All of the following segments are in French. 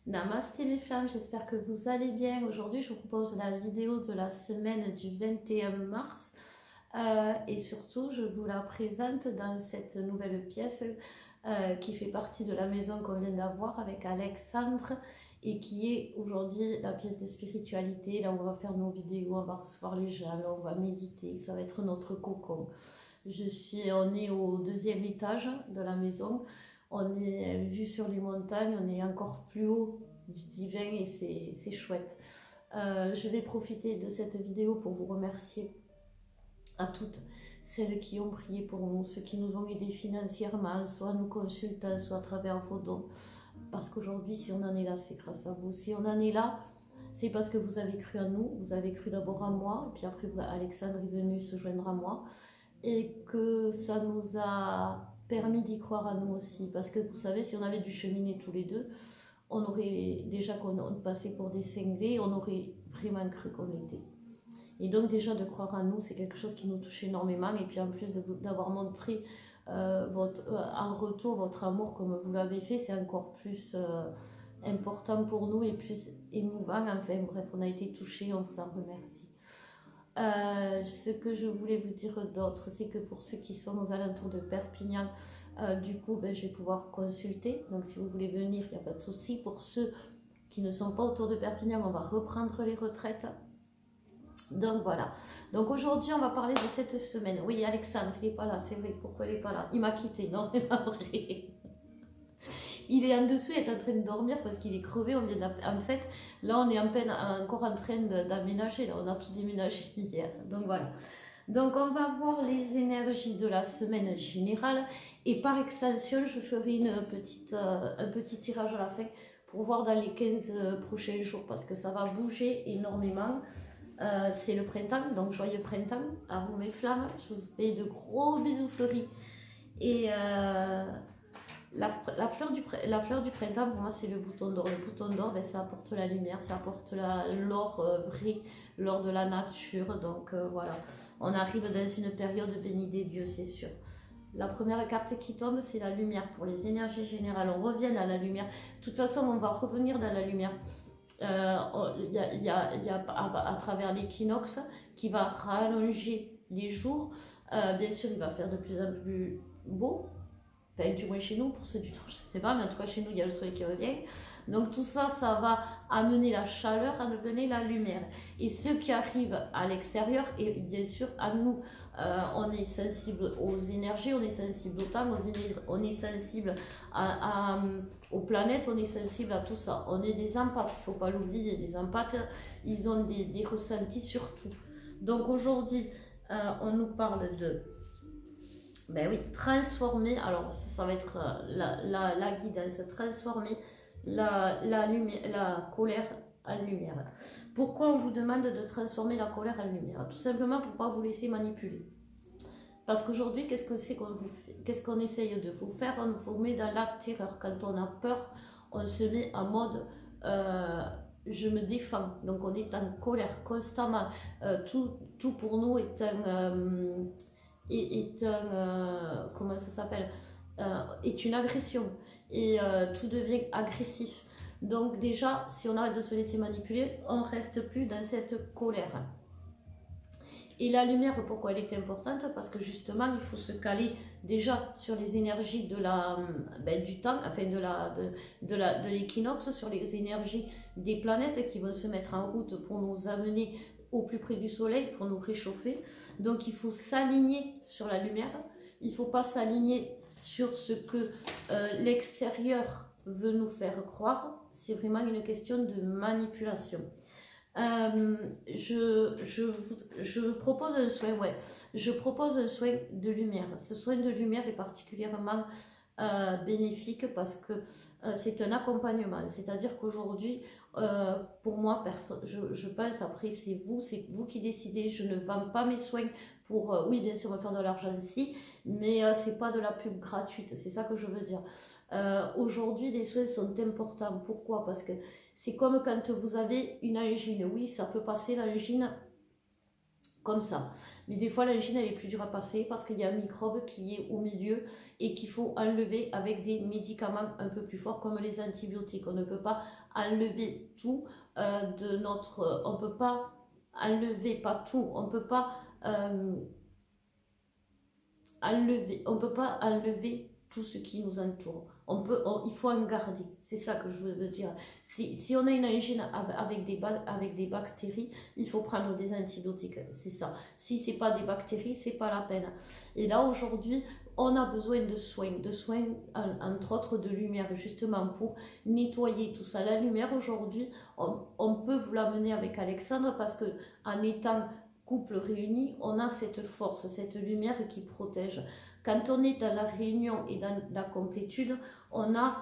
Namasté mes flammes, j'espère que vous allez bien. Aujourd'hui, je vous propose la vidéo de la semaine du 21 mars et surtout, je vous la présente dans cette nouvelle pièce qui fait partie de la maison qu'on vient d'avoir avec Alexandre et qui est aujourd'hui la pièce de spiritualité. Là, on va faire nos vidéos, on va recevoir les gens, là, on va méditer, ça va être notre cocon. On est au deuxième étage de la maison. On est vu sur les montagnes, on est encore plus haut du divin et c'est chouette. Je vais profiter de cette vidéo pour vous remercier à toutes celles qui ont prié pour nous, ceux qui nous ont aidés financièrement, soit nous consultant, soit à travers vos dons. Parce qu'aujourd'hui, si on en est là, c'est grâce à vous. Si on en est là, c'est parce que vous avez cru en nous, vous avez cru d'abord en moi, et puis après Alexandre est venu se joindre à moi, et que ça nous a permis d'y croire à nous aussi. Parce que vous savez, si on avait dû cheminer tous les deux, on aurait déjà qu'on passait pour des cinglés, on aurait vraiment cru qu'on l'était. Et donc déjà de croire en nous, c'est quelque chose qui nous touche énormément. Et puis en plus d'avoir montré en retour votre amour comme vous l'avez fait, c'est encore plus important pour nous et plus émouvant. Enfin bref, on a été touchés, on vous en remercie. Ce que je voulais vous dire d'autre, c'est que pour ceux qui sont aux alentours de Perpignan, du coup, je vais pouvoir consulter. Donc, si vous voulez venir, il n'y a pas de souci. Pour ceux qui ne sont pas autour de Perpignan, on va reprendre les retraites. Donc, voilà. Donc, aujourd'hui, on va parler de cette semaine. Oui, Alexandre, il n'est pas là, c'est vrai. Pourquoi il n'est pas là? Il m'a quitté. Non, c'est pas vrai. Il est en dessous, il est en train de dormir parce qu'il est crevé. En fait, là, on est encore en train d'aménager. Là, on a tout déménagé hier. Donc, voilà. Donc, on va voir les énergies de la semaine générale. Et par extension, je ferai un petit tirage à la fin pour voir dans les 15 prochains jours parce que ça va bouger énormément. C'est le printemps, donc joyeux printemps à vous mes flammes. Je vous fais de gros bisous fleuris. Et la fleur du printemps, pour moi, c'est le bouton d'or. Le bouton d'or, ça apporte la lumière, ça apporte l'or vrai, l'or de la nature. Donc voilà, on arrive dans une période bénie des dieux, c'est sûr. La première carte qui tombe, c'est la lumière pour les énergies générales. On revient à la lumière. De toute façon, on va revenir dans la lumière. Il y a à travers l'équinoxe qui va rallonger les jours. Bien sûr, il va faire de plus en plus beau. Enfin, du moins chez nous, pour ceux du temps, je ne sais pas, mais en tout cas chez nous, il y a le soleil qui revient. Donc tout ça, ça va amener la chaleur, à amener la lumière. Et ceux qui arrivent à l'extérieur, et bien sûr à nous, on est sensible aux énergies, on est sensible au temps, on est sensible aux planètes, on est sensible à tout ça. On est des empathes, il ne faut pas l'oublier, les empathes, ils ont des ressentis sur tout. Donc aujourd'hui, on nous parle de... Ben oui, transformer, alors ça va être la guidance, transformer la colère en lumière. Pourquoi on vous demande de transformer la colère en lumière? Tout simplement pour ne pas vous laisser manipuler. Parce qu'aujourd'hui, qu'est-ce qu'on essaye de vous faire? On vous met dans la terreur. Quand on a peur, on se met en mode je me défends. Donc on est en colère constamment. Tout pour nous comment ça s'appelle, est une agression et tout devient agressif. Donc déjà, si on arrête de se laisser manipuler, on reste plus dans cette colère. Et la lumière, pourquoi elle est importante? Parce que justement, il faut se caler déjà sur les énergies du temps, enfin de l'équinoxe, sur les énergies des planètes qui vont se mettre en route pour nous amener au plus près du soleil, pour nous réchauffer. Donc il faut s'aligner sur la lumière, il ne faut pas s'aligner sur ce que l'extérieur veut nous faire croire. C'est vraiment une question de manipulation. Je propose un soin, je propose un soin de lumière. Ce soin de lumière est particulièrement bénéfique parce que c'est un accompagnement. C'est-à-dire qu'aujourd'hui, pour moi, je pense, après c'est vous qui décidez. Je ne vends pas mes soins pour, oui bien sûr, me faire de l'argent si, mais c'est pas de la pub gratuite, c'est ça que je veux dire. Aujourd'hui, les soins sont importants. Pourquoi? Parce que c'est comme quand vous avez une angine. Oui, ça peut passer l'angine, comme ça. Mais des fois, l'angine, elle est plus dure à passer parce qu'il y a un microbe qui est au milieu et qu'il faut enlever avec des médicaments un peu plus forts comme les antibiotiques. On ne peut pas enlever tout de notre... on peut pas enlever, pas tout, on peut pas enlever tout ce qui nous entoure. Il faut en garder. C'est ça que je veux dire. Si on a une angine avec des bactéries, il faut prendre des antibiotiques. C'est ça. Si ce n'est pas des bactéries, c'est pas la peine. Et là, aujourd'hui, on a besoin de soins, entre autres de lumière, justement pour nettoyer tout ça. La lumière, aujourd'hui, on peut vous l'amener avec Alexandre parce que en étant couple réuni, on a cette force, cette lumière qui protège. Quand on est dans la réunion et dans la complétude, on a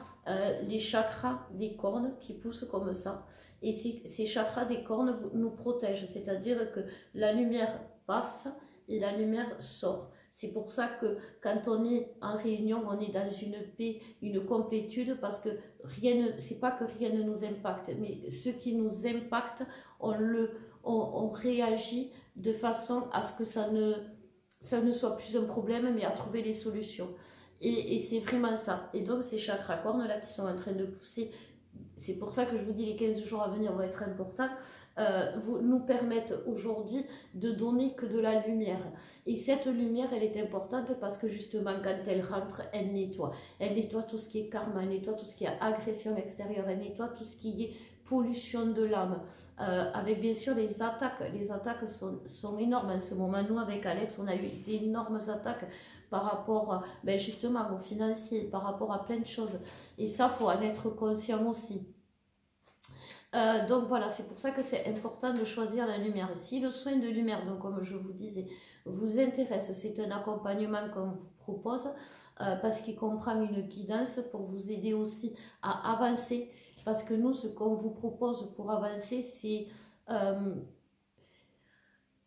les chakras des cornes qui poussent comme ça. Et ces chakras des cornes nous protègent, c'est-à-dire que la lumière passe et la lumière sort. C'est pour ça que quand on est en réunion, on est dans une paix, une complétude, parce que c'est pas que rien ne nous impacte, mais ce qui nous impacte, on réagit de façon à ce que ça ne soit plus un problème, mais à trouver les solutions. Et c'est vraiment ça. Et donc, ces chakras cornes là qui sont en train de pousser, c'est pour ça que je vous dis les 15 jours à venir vont être importants, nous permettent aujourd'hui de donner que de la lumière. Et cette lumière, elle est importante parce que justement, quand elle rentre, elle nettoie. Elle nettoie tout ce qui est karma, elle nettoie tout ce qui est agression extérieure, elle nettoie tout ce qui est pollution de l'âme, avec bien sûr les attaques. Les attaques sont énormes en ce moment. Nous, avec Alex, on a eu d'énormes attaques par rapport justement aux financiers, par rapport à plein de choses. Et ça, il faut en être conscient aussi. Donc voilà, c'est pour ça que c'est important de choisir la lumière. Si le soin de lumière, donc comme je vous disais, vous intéresse, c'est un accompagnement qu'on vous propose parce qu'il comprend une guidance pour vous aider aussi à avancer. Parce que nous, ce qu'on vous propose pour avancer, c'est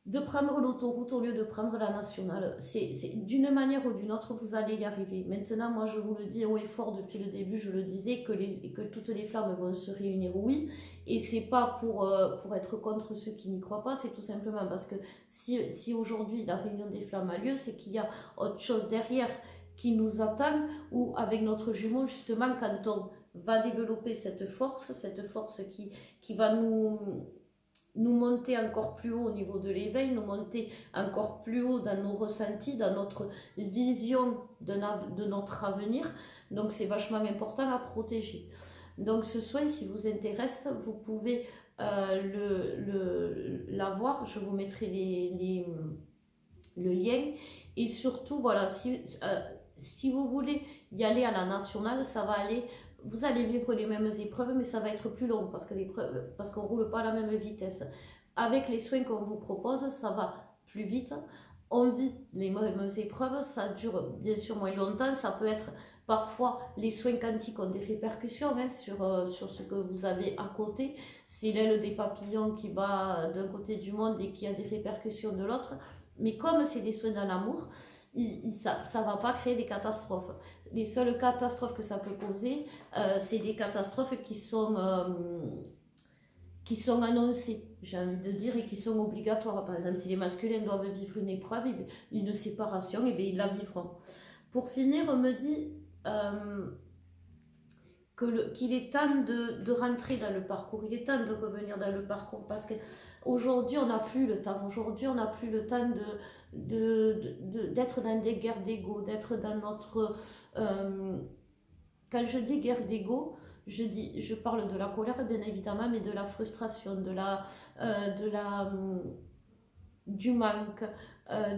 de prendre l'autoroute au lieu de prendre la nationale. C'est d'une manière ou d'une autre, vous allez y arriver. Maintenant, moi, je vous le dis haut et fort depuis le début, je le disais, que toutes les flammes vont se réunir, oui. Et c'est pas pour être contre ceux qui n'y croient pas, c'est tout simplement parce que si aujourd'hui la réunion des flammes a lieu, c'est qu'il y a autre chose derrière qui nous attend, ou avec notre jumeau, justement, quand on va développer cette force qui va nous monter encore plus haut au niveau de l'éveil, nous monter encore plus haut dans nos ressentis, dans notre vision de notre avenir. Donc c'est vachement important à protéger. Donc ce soin, si vous intéresse, vous pouvez l'avoir. Je vous mettrai le lien. Et surtout, voilà, si vous voulez y aller à la nationale, ça va aller... Vous allez vivre les mêmes épreuves, mais ça va être plus long parce qu'on ne roule pas à la même vitesse. Avec les soins qu'on vous propose, ça va plus vite. On vit les mêmes épreuves, ça dure bien sûr moins longtemps. Ça peut être parfois, les soins quantiques ont des répercussions sur ce que vous avez à côté. C'est l'aile des papillons qui va d'un côté du monde et qui a des répercussions de l'autre. Mais comme c'est des soins dans l'amour, ça ne va pas créer des catastrophes. Les seules catastrophes que ça peut causer, c'est des catastrophes qui sont annoncées, j'ai envie de dire, et qui sont obligatoires. Par exemple, si les masculins doivent vivre une épreuve, une séparation, et bien ils la vivront. Pour finir, on me dit qu'il est temps de rentrer dans le parcours, il est temps de revenir dans le parcours, parce qu'aujourd'hui, on n'a plus le temps. Aujourd'hui, on n'a plus le temps d'être dans des guerres d'ego, d'être dans notre... quand je dis guerre d'ego, je parle de la colère, bien évidemment, mais de la frustration, du manque,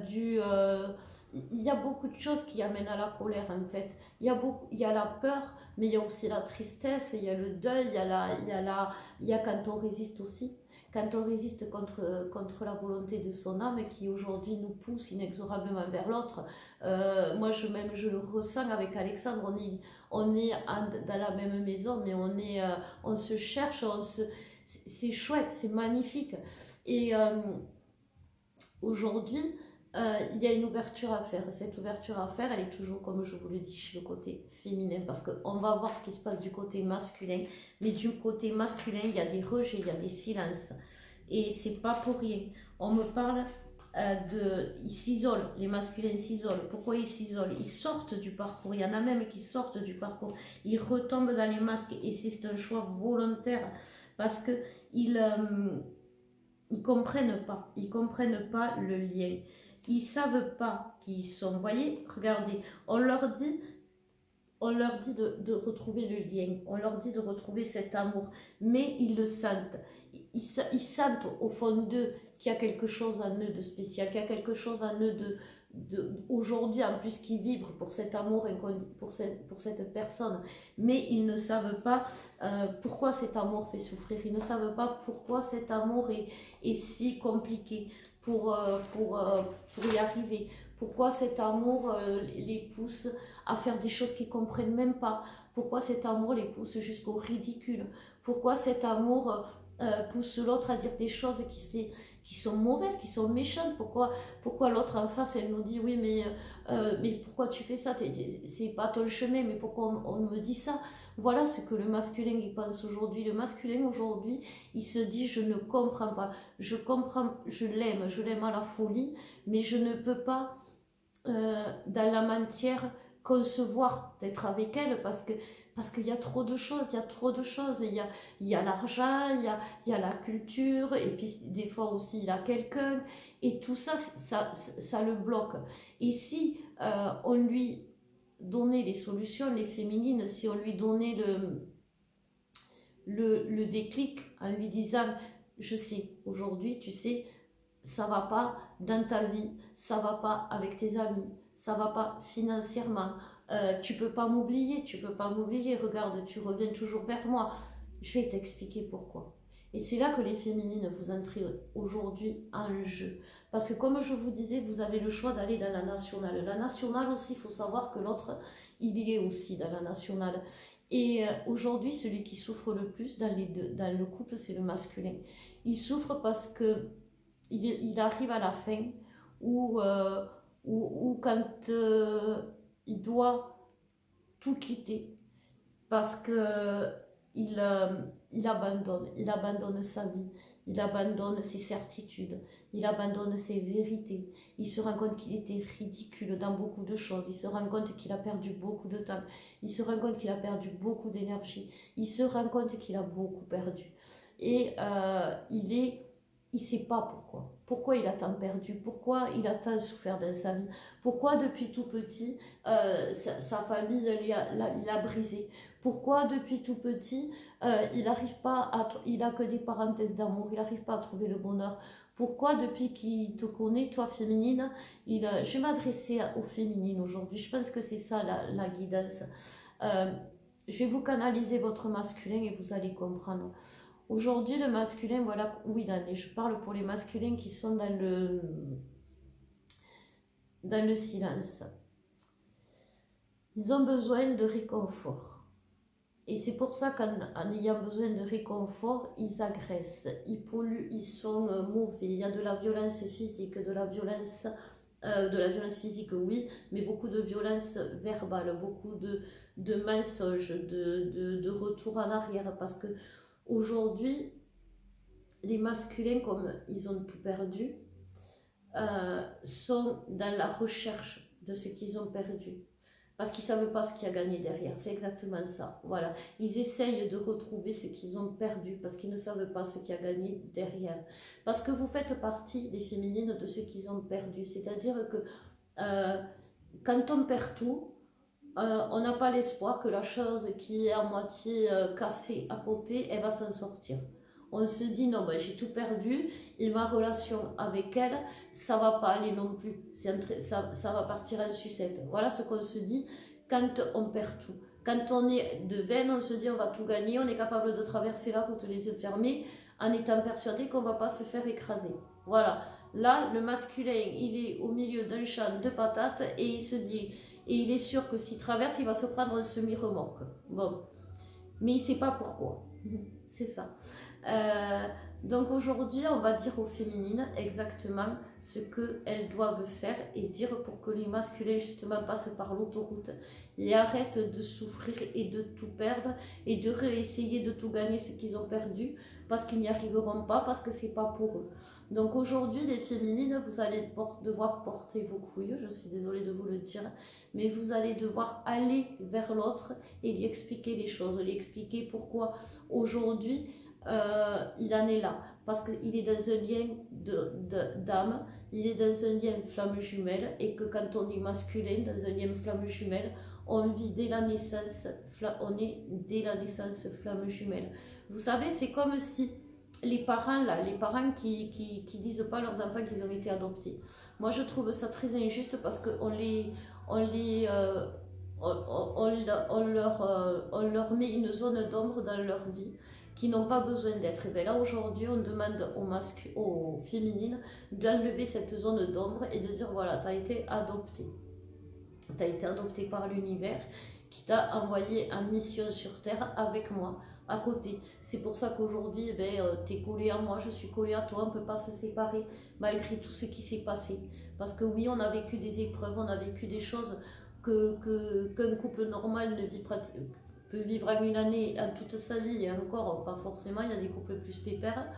il y a beaucoup de choses qui amènent à la colère, en fait. Il y a la peur, mais il y a aussi la tristesse, il y a le deuil, il y a quand on résiste aussi. Quand on résiste contre la volonté de son âme qui aujourd'hui nous pousse inexorablement vers l'autre. Moi, je le ressens avec Alexandre, on est dans la même maison, mais on se cherche, c'est chouette, c'est magnifique. Et aujourd'hui, il y a une ouverture à faire. Cette ouverture à faire, elle est toujours, comme je vous le dis, chez le côté féminin, parce qu'on va voir ce qui se passe du côté masculin, mais du côté masculin, il y a des rejets, il y a des silences, et c'est pas pour rien. On me parle ils s'isolent, les masculins s'isolent. Pourquoi ils s'isolent? Ils sortent du parcours, il y en a même qui sortent du parcours, ils retombent dans les masques et c'est un choix volontaire parce qu'ils ils comprennent pas le lien. Ils savent pas qui ils sont. Vous voyez, regardez, on leur dit de retrouver le lien, on leur dit de retrouver cet amour, mais ils le sentent. Ils sentent au fond d'eux qu'il y a quelque chose en eux de spécial, qu'il y a quelque chose en eux aujourd'hui, en plus, qui vibre pour cet amour, pour cette personne. Mais ils ne savent pas pourquoi cet amour fait souffrir. Ils ne savent pas pourquoi cet amour est si compliqué pour y arriver. Pourquoi cet amour les pousse à faire des choses qu'ils ne comprennent même pas. Pourquoi cet amour les pousse jusqu'au ridicule. Pourquoi cet amour pousse l'autre à dire des choses qui sont mauvaises, qui sont méchantes. Pourquoi l'autre en face, elle nous dit, oui, mais pourquoi tu fais ça? C'est pas ton chemin, mais pourquoi on me dit ça? Voilà ce que le masculin il pense aujourd'hui. Le masculin aujourd'hui, il se dit, je ne comprends pas. Je l'aime à la folie, mais je ne peux pas, dans la matière, concevoir d'être avec elle parce qu'il y a trop de choses, il y a l'argent, il y a la culture, et puis des fois aussi il y a quelqu'un, et tout ça, ça le bloque. Et si on lui donnait les solutions, les féminines, si on lui donnait le déclic en lui disant, je sais, aujourd'hui, tu sais, ça va pas dans ta vie, ça va pas avec tes amis, ça va pas financièrement, tu peux pas m'oublier, regarde, tu reviens toujours vers moi, je vais t'expliquer pourquoi. Et c'est là que les féminines vous entrez aujourd'hui en jeu. Parce que comme je vous disais, vous avez le choix d'aller dans la nationale. La nationale aussi, il faut savoir que l'autre, il y est aussi dans la nationale. Et aujourd'hui, celui qui souffre le plus dans le couple, c'est le masculin. Il souffre parce que il arrive à la fin où quand il doit tout quitter parce que il abandonne sa vie, il abandonne ses certitudes, il abandonne ses vérités, il se rend compte qu'il était ridicule dans beaucoup de choses, il se rend compte qu'il a perdu beaucoup de temps, il se rend compte qu'il a perdu beaucoup d'énergie, il se rend compte qu'il a beaucoup perdu et il ne sait pas pourquoi. Pourquoi il a tant perdu? Pourquoi il a tant souffert dans sa vie? Pourquoi depuis tout petit, sa famille l'a brisé? Pourquoi depuis tout petit, il n'arrive pas il n'a que des parenthèses d'amour, il n'arrive pas à trouver le bonheur? Pourquoi depuis qu'il te connaît, toi féminine, je vais m'adresser aux féminines aujourd'hui. Je pense que c'est ça la guidance. Je vais vous canaliser votre masculin et vous allez comprendre. Aujourd'hui, le masculin, voilà où il en est. Je parle pour les masculins qui sont dans le silence. Ils ont besoin de réconfort. Et c'est pour ça qu'en ayant besoin de réconfort, ils agressent, ils polluent, ils sont mauvais. Il y a de la violence physique, de la violence physique, oui, mais beaucoup de violence verbale, beaucoup de mensonges, de retour en arrière, parce que aujourd'hui, les masculins, comme ils ont tout perdu, sont dans la recherche de ce qu'ils ont perdu. Parce qu'ils ne savent pas ce qu'il y a gagné derrière. C'est exactement ça. Voilà. Ils essayent de retrouver ce qu'ils ont perdu parce qu'ils ne savent pas ce qu'il y a gagné derrière. Parce que vous faites partie, les féminines, de ce qu'ils ont perdu. C'est-à-dire que quand on perd tout, on n'a pas l'espoir que la chose qui est à moitié cassée à côté, elle va s'en sortir. On se dit non, ben, j'ai tout perdu et ma relation avec elle, ça va pas aller non plus. Ça va partir en sucette. Voilà ce qu'on se dit quand on perd tout. Quand on est de veine, on se dit on va tout gagner, on est capable de traverser la route les yeux fermés en étant persuadé qu'on va pas se faire écraser. Voilà. Là, le masculin, il est au milieu d'un champ de patates et il se dit, et il est sûr que s'il traverse, il va se prendre un semi-remorque. Bon. Mais il ne sait pas pourquoi. C'est ça. Euh, donc aujourd'hui, on va dire aux féminines exactement ce qu'elles doivent faire et dire pour que les masculins justement passent par l'autoroute et arrêtent de souffrir et de tout perdre et de réessayer de tout gagner ce qu'ils ont perdu parce qu'ils n'y arriveront pas, parce que c'est pas pour eux. Donc aujourd'hui, les féminines, vous allez devoir porter vos couilles, je suis désolée de vous le dire, mais vous allez devoir aller vers l'autre et lui expliquer les choses, lui expliquer pourquoi aujourd'hui il en est là, parce qu'il est dans un lien d'âme, il est dans un lien flamme jumelle, et que quand on est masculin, dans un lien flamme jumelle, on vit dès la naissance, on est dès la naissance flamme jumelle. Vous savez, c'est comme si les parents là, les parents qui disent pas à leurs enfants qu'ils ont été adoptés. Moi, je trouve ça très injuste parce qu'on on les, on leur met une zone d'ombre dans leur vie qui n'ont pas besoin d'être. Et bien là, aujourd'hui, on demande aux féminines d'enlever cette zone d'ombre et de dire voilà, tu as été adopté. Tu as été adopté par l'univers qui t'a envoyé en mission sur Terre avec moi, à côté. C'est pour ça qu'aujourd'hui, tu es collé à moi, je suis collée à toi, on ne peut pas se séparer malgré tout ce qui s'est passé. Parce que oui, on a vécu des épreuves, on a vécu des choses qu'un couple normal ne vit peut vivre en une année, en toute sa vie, et encore pas forcément, il y a des couples plus pépères.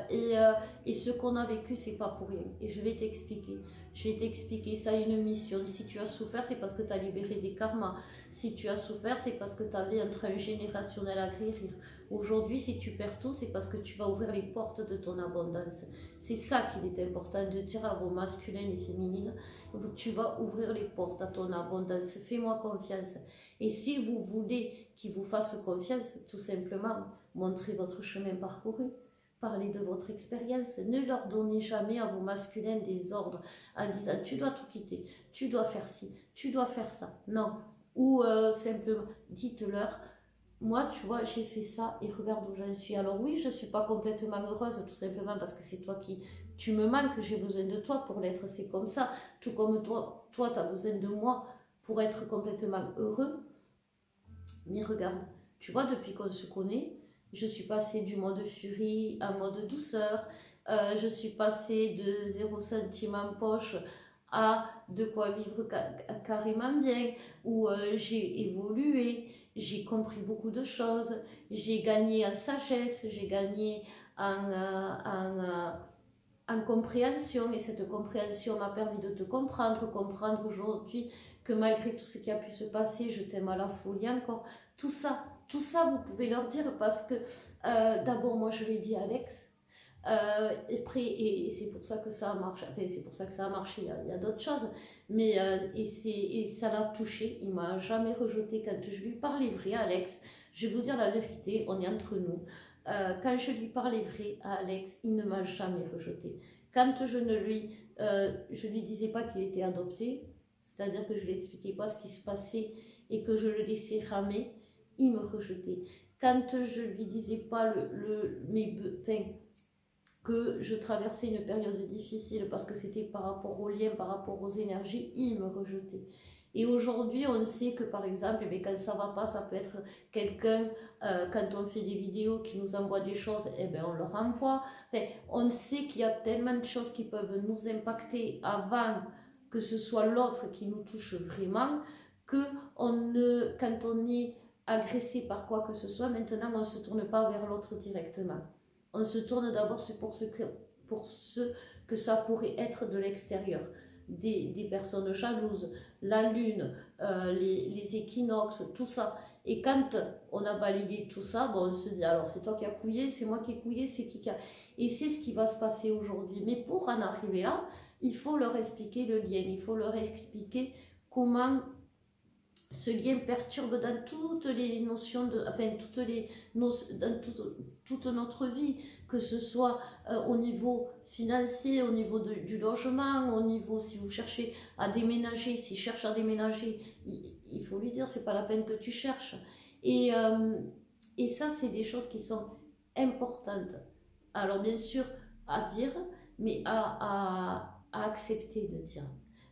Et ce qu'on a vécu, c'est pas pour rien. Et je vais t'expliquer. Je vais t'expliquer. Ça a une mission. Si tu as souffert, c'est parce que tu as libéré des karmas. Si tu as souffert, c'est parce que tu avais un train générationnel à guérir. Aujourd'hui, si tu perds tout, c'est parce que tu vas ouvrir les portes de ton abondance. C'est ça qu'il est important de dire à vos masculins et féminines. Tu vas ouvrir les portes à ton abondance. Fais-moi confiance. Et si vous voulez qu'ils vous fassent confiance, tout simplement, montrez votre chemin parcouru. Parlez de votre expérience. Ne leur donnez jamais à vos masculins des ordres en disant tu dois tout quitter, tu dois faire ci, tu dois faire ça. Non. Ou simplement dites-leur moi, tu vois, j'ai fait ça et regarde où j'en suis. Alors oui, je ne suis pas complètement heureuse, tout simplement parce que c'est toi qui... Tu me manques, j'ai besoin de toi pour l'être, c'est comme ça. Tout comme toi, tu as besoin de moi pour être complètement heureux. Mais regarde, tu vois, depuis qu'on se connaît, je suis passée du mode furie à mode douceur. Je suis passée de 0 centime en poche à de quoi vivre carrément bien, où j'ai évolué, j'ai compris beaucoup de choses, j'ai gagné en sagesse, j'ai gagné en compréhension, et cette compréhension m'a permis de te comprendre aujourd'hui que malgré tout ce qui a pu se passer, je t'aime à la folie encore. Tout ça, vous pouvez leur dire parce que d'abord, moi, je l'ai dit à Alex, et c'est pour ça que ça a marché. Enfin, c'est pour ça que ça a marché. Il y a d'autres choses, mais et ça l'a touché. Il m'a jamais rejeté quand je lui parlais vrai, Alex. Je vais vous dire la vérité, on est entre nous. Quand je lui parlais vrai à Alex, il ne m'a jamais rejeté. Quand je lui disais pas qu'il était adopté, c'est-à-dire que je lui expliquais pas ce qui se passait et que je le laissais ramer, il me rejetait. Quand je lui disais pas que je traversais une période difficile parce que c'était par rapport aux liens, par rapport aux énergies, il me rejetait. Et aujourd'hui, on sait que par exemple, quand ça va pas, ça peut être quelqu'un, quand on fait des vidéos qui nous envoie des choses, on leur envoie. Enfin, on sait qu'il y a tellement de choses qui peuvent nous impacter avant que ce soit l'autre qui nous touche vraiment, que quand on est agressé par quoi que ce soit, maintenant on ne se tourne pas vers l'autre directement. On se tourne d'abord pour ce que ça pourrait être de l'extérieur. Des personnes jalouses, la lune, les équinoxes, tout ça. Et quand on a balayé tout ça, on se dit alors c'est toi qui as couillé, c'est moi qui ai couillé, c'est qui a... Et c'est ce qui va se passer aujourd'hui. Mais pour en arriver là, il faut leur expliquer le lien, il faut leur expliquer comment ce lien perturbe dans toutes les notions dans toute notre vie, que ce soit au niveau financier, au niveau du logement, au niveau si vous cherchez à déménager, s'il cherche à déménager, il faut lui dire c'est pas la peine que tu cherches. Et ça, c'est des choses qui sont importantes. Alors bien sûr à dire, mais à accepter de dire.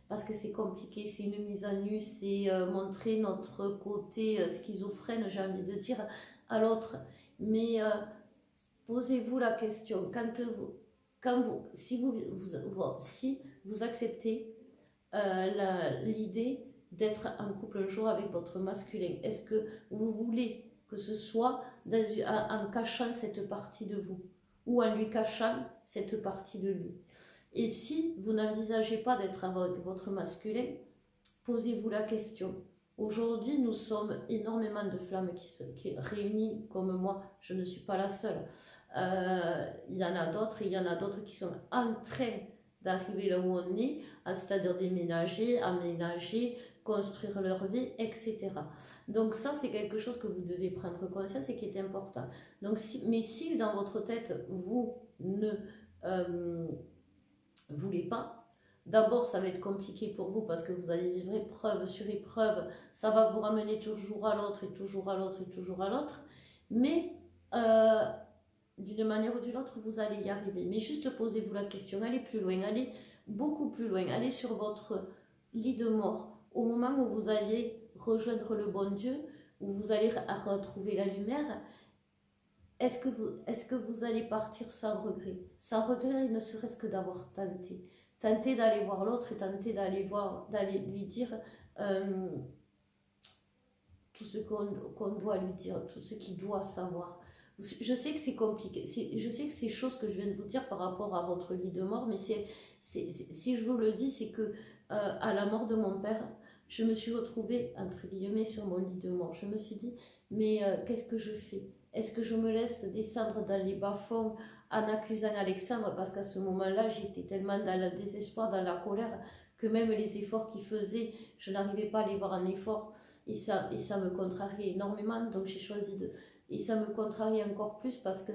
Parce que c'est compliqué, c'est une mise à nu, c'est montrer notre côté schizophrène, j'ai envie de dire, à l'autre. Mais posez-vous la question, si vous acceptez l'idée d'être en couple un jour avec votre masculin, est-ce que vous voulez que ce soit en cachant cette partie de vous ou en lui cachant cette partie de lui? Et si vous n'envisagez pas d'être avec votre masculin, posez-vous la question. Aujourd'hui, nous sommes énormément de flammes qui réunies comme moi. Je ne suis pas la seule. Il y en a d'autres, et il y en a d'autres qui sont en train d'arriver là où on est, c'est-à-dire déménager, aménager, construire leur vie, etc. Donc ça, c'est quelque chose que vous devez prendre conscience et qui est important. Donc, mais si dans votre tête, vous ne voulez pas, d'abord, ça va être compliqué pour vous parce que vous allez vivre épreuve sur épreuve. Ça va vous ramener toujours à l'autre et toujours à l'autre et toujours à l'autre. Mais d'une manière ou d'une autre, vous allez y arriver. Mais juste posez-vous la question. Allez plus loin, allez beaucoup plus loin. Allez sur votre lit de mort. Au moment où vous allez rejoindre le bon Dieu, où vous allez retrouver la lumière, est-ce que vous allez partir sans regret? Sans regret, ne serait-ce que d'avoir tenté. Tenter d'aller voir l'autre et tenter d'aller lui dire tout ce qu'on doit lui dire, tout ce qu'il doit savoir. Je sais que c'est compliqué, je sais que c'est chose que je viens de vous dire par rapport à votre lit de mort, mais si je vous le dis, c'est que à la mort de mon père, je me suis retrouvée, entre guillemets, sur mon lit de mort. Je me suis dit, mais qu'est-ce que je fais? Est-ce que je me laisse descendre dans les bas-fonds en accusant Alexandre? Parce qu'à ce moment-là, j'étais tellement dans le désespoir, dans la colère, que même les efforts qu'il faisait, je n'arrivais pas à les voir en effort. Et ça me contrariait énormément. Donc j'ai choisi de... Et ça me contrariait encore plus parce que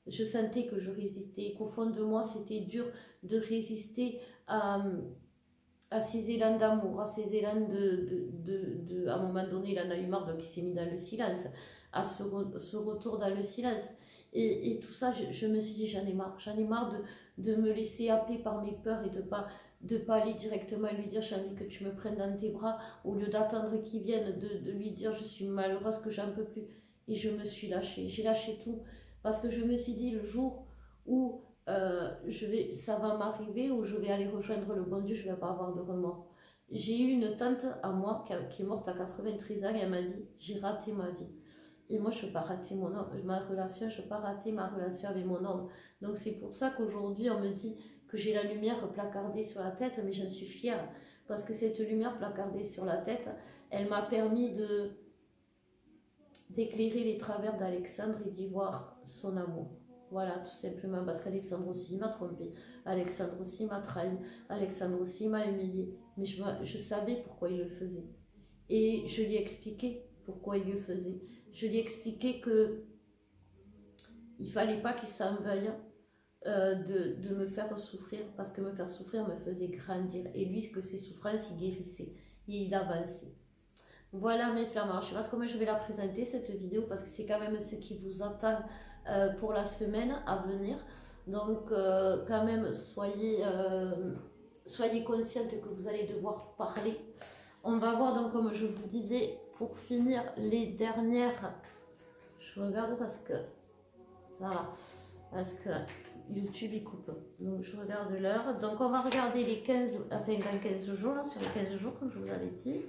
je sentais que je résistais. Qu'au fond de moi, c'était dur de résister à ces élans d'amour, à ces élans à un moment donné, il en a eu marre, donc il s'est mis dans le silence, à ce retour dans le silence. Et tout ça, je me suis dit, j'en ai marre de me laisser happer par mes peurs et de pas aller directement lui dire, j'ai envie que tu me prennes dans tes bras, au lieu d'attendre qu'il vienne, de lui dire, je suis malheureuse, que j'en peux plus. Et je me suis lâchée, j'ai lâché tout, parce que je me suis dit, le jour où ça va m'arriver, où je vais aller rejoindre le bon Dieu, je ne vais pas avoir de remords. J'ai eu une tante à moi qui est morte à 93 ans et elle m'a dit, j'ai raté ma vie. Et moi, je ne veux pas rater ma relation, je ne veux pas rater ma relation avec mon homme. Donc c'est pour ça qu'aujourd'hui, on me dit que j'ai la lumière placardée sur la tête, mais j'en suis fière. Parce que cette lumière placardée sur la tête, elle m'a permis d'éclairer les travers d'Alexandre et d'y voir son amour. Voilà, tout simplement, parce qu'Alexandre aussi m'a trompé, Alexandre aussi m'a trahi, Alexandre aussi m'a humilié, mais je savais pourquoi il le faisait. Et je lui ai expliqué pourquoi il le faisait. Je lui ai expliqué que il fallait pas qu'il s'en veuille de me faire souffrir, parce que me faire souffrir me faisait grandir. Et lui, que ses souffrances, il guérissait, et il avançait. Voilà mes flammards, je ne sais pas comment je vais la présenter cette vidéo parce que c'est quand même ce qui vous attend pour la semaine à venir. Donc quand même soyez consciente que vous allez devoir parler. On va voir donc comme je vous disais pour finir les dernières... Je regarde parce que... Voilà, parce que YouTube il coupe. Donc je regarde l'heure. Donc on va regarder les 15... Enfin dans 15 jours, là, sur les 15 jours comme je vous avais dit.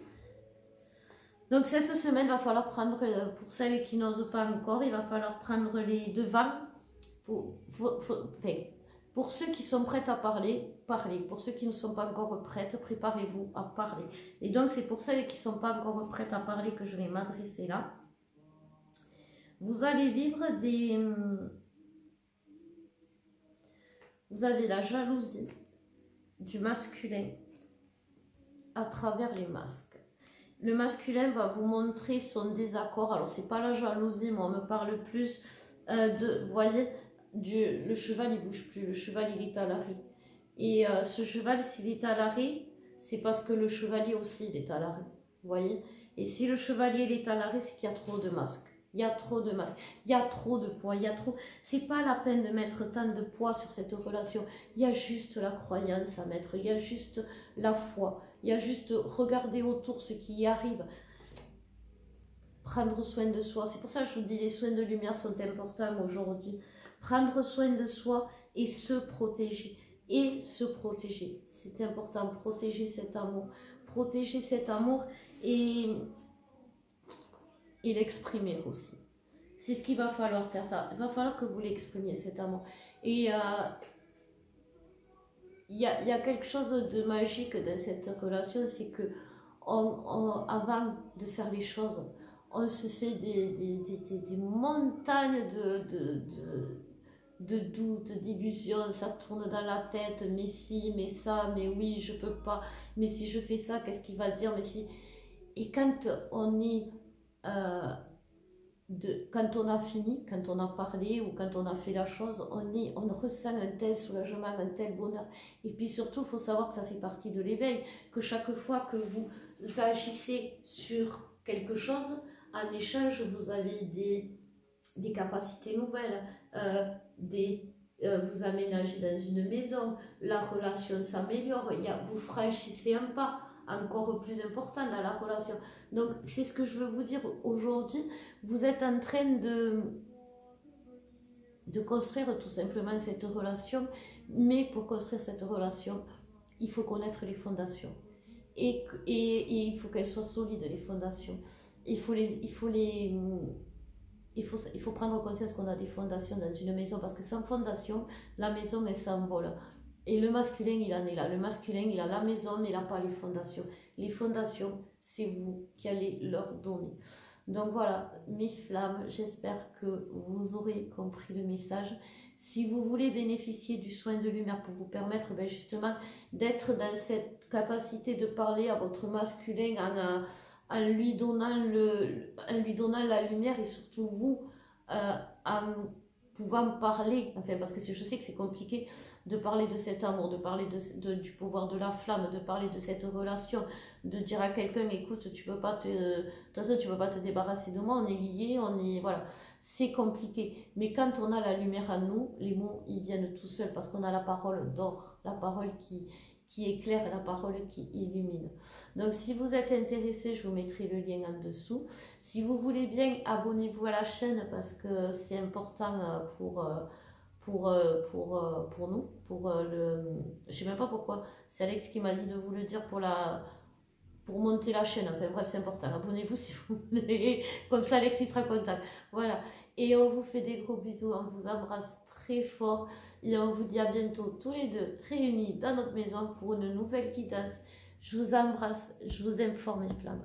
Donc cette semaine, il va falloir prendre, pour celles qui n'osent pas encore, il va falloir prendre les devants. Pour ceux qui sont prêts à parler, parlez. Pour ceux qui ne sont pas encore prêtes, préparez-vous à parler. Et donc c'est pour celles qui ne sont pas encore prêtes à parler que je vais m'adresser là. Vous allez vivre des... Vous avez la jalousie du masculin à travers les masques. Le masculin va vous montrer son désaccord. Alors, c'est pas la jalousie, mais on me parle plus vous voyez, le cheval, il bouge plus. Le cheval, il est à l'arrêt. Et ce cheval, s'il est à l'arrêt, c'est parce que le chevalier aussi, il est à l'arrêt. Vous voyez? Et si le chevalier, il est à l'arrêt, c'est qu'il y a trop de masques. Il y a trop de masques. Il y a trop de poids. Il y a trop... C'est pas la peine de mettre tant de poids sur cette relation. Il y a juste la croyance à mettre. Il y a juste la foi. Il y a juste regarder autour ce qui y arrive. prendre soin de soi. C'est pour ça que je vous dis, les soins de lumière sont importants aujourd'hui. Prendre soin de soi et se protéger. Et se protéger. C'est important, protéger cet amour. Protéger cet amour et l'exprimer aussi. C'est ce qu'il va falloir faire. Enfin, il va falloir que vous l'exprimiez, cet amour. Et il y a quelque chose de magique dans cette relation, c'est que avant de faire les choses, on se fait des montagnes de doutes, d'illusions, ça tourne dans la tête, mais si, mais ça, mais oui, je peux pas, mais si je fais ça, qu'est-ce qu'il va dire, mais si... Et quand on est... quand on a fini, quand on a parlé ou quand on a fait la chose, on ressent un tel soulagement, un tel bonheur. Et puis surtout, il faut savoir que ça fait partie de l'éveil, que chaque fois que vous agissez sur quelque chose, en échange, vous avez des capacités nouvelles, vous aménagez dans une maison, la relation s'améliore, vous franchissez un pas encore plus important dans la relation. Donc c'est ce que je veux vous dire aujourd'hui. Vous êtes en train de construire tout simplement cette relation, mais pour construire cette relation, il faut connaître les fondations. Et il faut qu'elles soient solides, les fondations. Il faut prendre conscience qu'on a des fondations dans une maison, parce que sans fondation, la maison, elle s'envole. Et le masculin, il en est là. Le masculin, il a la maison, mais il n'a pas les fondations. Les fondations, c'est vous qui allez leur donner. Donc voilà, mes flammes, j'espère que vous aurez compris le message. Si vous voulez bénéficier du soin de lumière pour vous permettre justement d'être dans cette capacité de parler à votre masculin en lui donnant la lumière, et surtout vous, en pouvant parler, enfin, parce que je sais que c'est compliqué de parler de cet amour, de parler du pouvoir de la flamme, de parler de cette relation, de dire à quelqu'un, écoute, tu peux pas de toute façon, tu peux pas te débarrasser de moi, on est liés, voilà, c'est compliqué. Mais quand on a la lumière en nous, les mots, ils viennent tout seuls, parce qu'on a la parole d'or, la parole qui éclaire, la parole qui illumine. Donc si vous êtes intéressé, je vous mettrai le lien en dessous. Si vous voulez bien, abonnez-vous à la chaîne, parce que c'est important pour nous, je sais même pas pourquoi, c'est Alex qui m'a dit de vous le dire pour monter la chaîne, enfin bref, c'est important, abonnez-vous si vous voulez, comme ça Alex il sera content, voilà, et on vous fait des gros bisous, on vous embrasse très fort, et on vous dit à bientôt tous les deux réunis dans notre maison pour une nouvelle guidance. Je vous embrasse, je vous aime fort mes flammes.